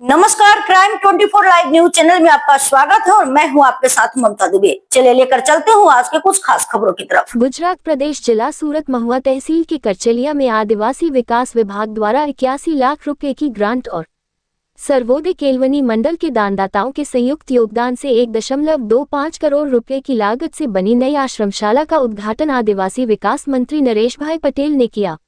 नमस्कार, crime 24 live news channel में आपका स्वागत है और मैं हूं आपके साथ ममता दुबे। चलिए लेकर चलते हूं आज के कुछ खास खबरों की तरफ। गुजरात प्रदेश जिला सूरत महुआ तहसील के करचलिया में आदिवासी विकास विभाग द्वारा 81 लाख रुपए की ग्रांट और सर्वोदय केलवनी मंडल के दानदाताओं के संयुक्त योगदान से 1.25 करोड़ रुपए की लागत से बनी नई आश्रमशाला का उद्घाटन आदिवासी विकास मंत्री नरेश भाई पटेल ने किया।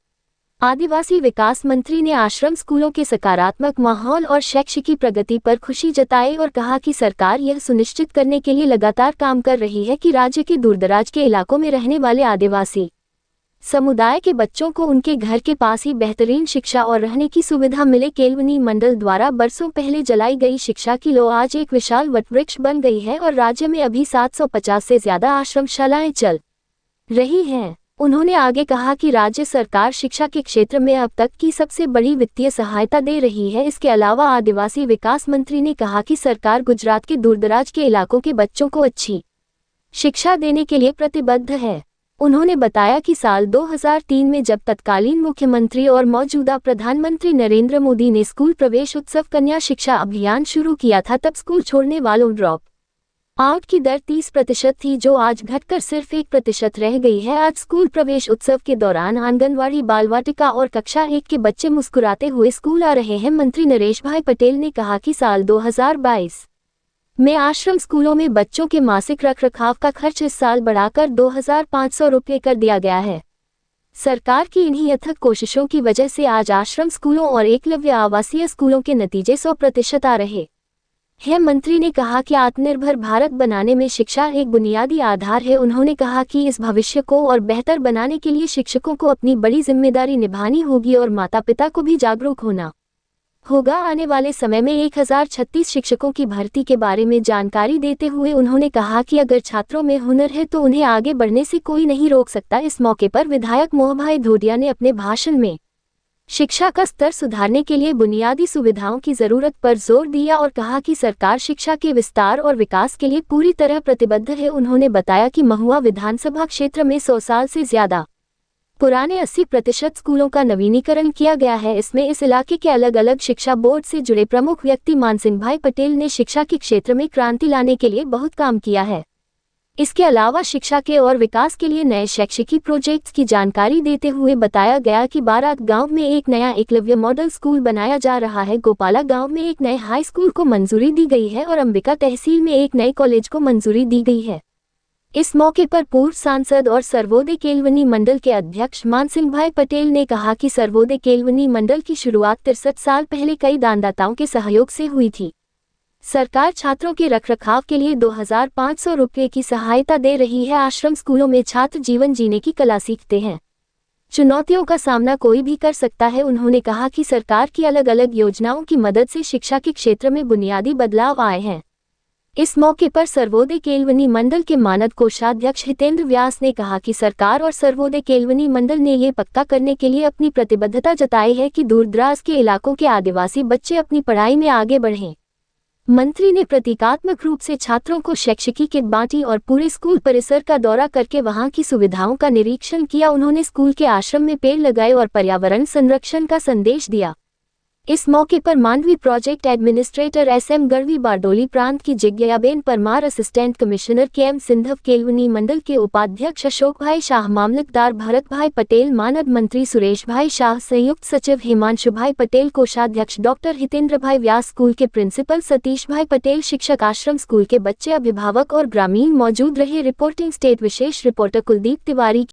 आदिवासी विकास मंत्री ने आश्रम स्कूलों के सकारात्मक माहौल और शैक्षिकी प्रगति पर खुशी जताई और कहा कि सरकार यह सुनिश्चित करने के लिए लगातार काम कर रही है कि राज्य के दूरदराज के इलाकों में रहने वाले आदिवासी समुदाय के बच्चों को उनके घर के पास ही बेहतरीन शिक्षा और रहने की सुविधा मिले। केलवनी मंडल द्वारा बरसों पहले जलाई गई शिक्षा की लौ आज एक विशाल वटवृक्ष बन गई है और राज्य में अभी 750 से ज्यादा आश्रमशालाएं चल रही हैं। उन्होंने आगे कहा कि राज्य सरकार शिक्षा के क्षेत्र में अब तक की सबसे बड़ी वित्तीय सहायता दे रही है। इसके अलावा आदिवासी विकास मंत्री ने कहा कि सरकार गुजरात के दूरदराज के इलाकों के बच्चों को अच्छी शिक्षा देने के लिए प्रतिबद्ध है। उन्होंने बताया कि साल 2003 में जब तत्कालीन मुख्यमंत्री और मौजूदा प्रधानमंत्री नरेंद्र मोदी ने स्कूल प्रवेश उत्सव कन्या शिक्षा अभियान शुरू किया था, तब स्कूल छोड़ने वालों ड्रॉप आउट की दर 30% थी, जो आज घटकर सिर्फ 1% रह गई है। आज स्कूल प्रवेश उत्सव के दौरान आंगनवाड़ी, बालवाटिका और कक्षा 1 के बच्चे मुस्कुराते हुए स्कूल आ रहे हैं। मंत्री नरेश भाई पटेल ने कहा कि साल 2022 में आश्रम स्कूलों में बच्चों के मासिक रखरखाव का खर्च इस साल बढ़ाकर 2,500 रुपये कर दिया गया है। सरकार की इन्हीं अथक कोशिशों की वजह से आज आश्रम स्कूलों और एकलव्य आवासीय स्कूलों के नतीजे 100% आ रहे हैं। मंत्री ने कहा कि आत्मनिर्भर भारत बनाने में शिक्षा एक बुनियादी आधार है। उन्होंने कहा कि इस भविष्य को और बेहतर बनाने के लिए शिक्षकों को अपनी बड़ी जिम्मेदारी निभानी होगी और माता पिता को भी जागरूक होना होगा। आने वाले समय में 1036 शिक्षकों की भर्ती के बारे में जानकारी देते हुए उन्होंने कहा कि अगर छात्रों में हुनर है तो उन्हें आगे बढ़ने से कोई नहीं रोक सकता। इस मौके पर विधायक मोहभाई धोडिया ने अपने भाषण में शिक्षा का स्तर सुधारने के लिए बुनियादी सुविधाओं की जरूरत पर जोर दिया और कहा कि सरकार शिक्षा के विस्तार और विकास के लिए पूरी तरह प्रतिबद्ध है। उन्होंने बताया कि महुआ विधानसभा क्षेत्र में 100 साल से ज्यादा पुराने 80% स्कूलों का नवीनीकरण किया गया है। इसमें इस इलाके के अलग अलग शिक्षा बोर्ड से जुड़े प्रमुख व्यक्ति मानसिंह भाई पटेल ने शिक्षा के क्षेत्र में क्रांति लाने के लिए बहुत काम किया है। इसके अलावा शिक्षा के और विकास के लिए नए शैक्षिकी प्रोजेक्ट्स की जानकारी देते हुए बताया गया कि बारात गांव में एक नया एकलव्य मॉडल स्कूल बनाया जा रहा है, गोपाला गांव में एक नए हाई स्कूल को मंजूरी दी गई है और अंबिका तहसील में एक नए कॉलेज को मंजूरी दी गई है। इस मौके पर पूर्व सांसद और सर्वोदय केलवनी मंडल के अध्यक्ष मानसिंह भाई पटेल ने कहा कि सर्वोदय केलवनी मंडल की शुरुआत 63 साल पहले कई दानदाताओं के सहयोग से हुई थी। सरकार छात्रों के रखरखाव के लिए 2,500 रुपये की सहायता दे रही है। आश्रम स्कूलों में छात्र जीवन जीने की कला सीखते हैं। चुनौतियों का सामना कोई भी कर सकता है। उन्होंने कहा कि सरकार की अलग अलग योजनाओं की मदद से शिक्षा के क्षेत्र में बुनियादी बदलाव आए हैं। इस मौके पर सर्वोदय केलवनी मंडल के मानद कोषाध्यक्ष हितेंद्र व्यास ने कहा कि सरकार और सर्वोदय केलवनी मंडल ने ये पक्का करने के लिए अपनी प्रतिबद्धता जताई है कि दूरदराज के इलाकों के आदिवासी बच्चे अपनी पढ़ाई में आगे बढ़ें। मंत्री ने प्रतीकात्मक रूप से छात्रों को शैक्षिकी किट बांटी और पूरे स्कूल परिसर का दौरा करके वहां की सुविधाओं का निरीक्षण किया। उन्होंने स्कूल के आश्रम में पेड़ लगाए और पर्यावरण संरक्षण का संदेश दिया। इस मौके पर Mandvi project administrator SM Gadhvi, Bardoli प्रांत की Jigyaben Parmar, assistant commissioner KM Sindhav, Kelavani Mandal के उपाध्यक्ष अशोक भाई शाह, मामलतदार भरत भाई पटेल, मानद मंत्री सुरेश भाई शाह, संयुक्त सचिव हिमांशु भाई पटेल, कोषाध्यक्ष डॉक्टर हितेंद्र भाई व्यास, स्कूल के प्रिंसिपल सतीश भाई पटेल, शिक्षक, आश्रम स्कूल के बच्चे, अभिभावक और ग्रामीण मौजूद रहे। रिपोर्टिंग स्टेट विशेष रिपोर्टर कुलदीप तिवारी।